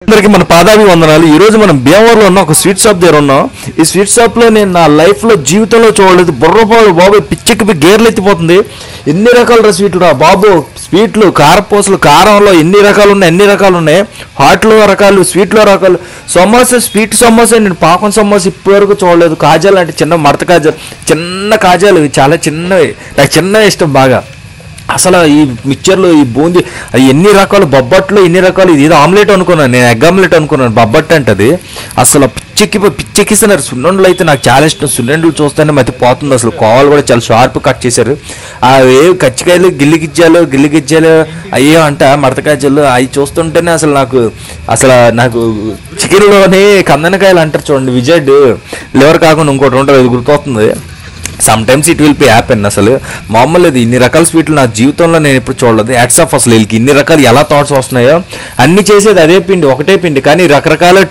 అందరికీ మన పాదాభి వందనాలు. ఈ రోజు మనం భీమవరంలో ఉన్న ఒక స్వీట్ షాప్ దగ్గర ఉన్నాం. ఈ స్వీట్ షాప్ లో నేను నా లైఫ్ లో జీవితంలో చూడలేదు. బుర్రపాడు బాబు పిచ్చెక్కి గేర్లు ఎత్తిపోతుంది. ఎన్ని రకాల స్వీట్లు రా బాబు, స్వీట్లు కారపూసలు, కారంలో ఎన్ని రకాలు ఉన్నాయి, ఎన్ని రకాలు ఉన్నాయి. హాట్లో రకాలు, స్వీట్లో రకాలు. సమోసా, స్వీట్ సమోసా, నేను పాకం సమోసా ఇప్పటివరకు చూడలేదు. కాజాలు అంటే చిన్న మడత కాజాలు, చిన్న కాజాలు, చాలా చిన్నవి. నాకు చిన్నవి ఇష్టం బాగా. అసలు ఈ మిక్చర్లు, ఈ బూందీ, ఎన్ని రకాలు బొబ్బట్లు, ఎన్ని రకాలు. ఇది ఏదో ఆమ్లెట్ అనుకున్నాను, నేను ఎగ్ ఆమ్లెట్ అనుకున్నాను. బొబ్బట్టు అంటే అది అసలు పిచ్చెక్కిస్తున్నారు. సున్నుండలు అయితే నాకు చాలా ఇష్టం. సున్నుండలు చూస్తేనే మతి పోతుంది. అసలు కోవాలు కూడా చాలా షార్ప్ కట్ చేశారు. అవి కచ్చికాయలు, గిల్లిగిజ్జాలు అయ్యో అంట మడతకాయలు. అవి చూస్తుంటేనే అసలు నాకు చికెన్లోని కందనకాయలు అంటారు చూడండి, విజయడ్ లివర్ కాకుండా ఇంకోటి ఉంటుంది, అది గుర్తొస్తుంది. Some times it will be happen. అసలు మామూలు ఇది ఇన్ని రకాల స్వీట్లు నా జీవితంలో నేను ఎప్పుడు చూడలేదు. Hats off. అసలు వీళ్ళకి ఇన్ని రకాలు ఎలా థాట్స్ వస్తున్నాయో. అన్ని చేసేది అదే పిండి, ఒకటే పిండి, కానీ రకరకాల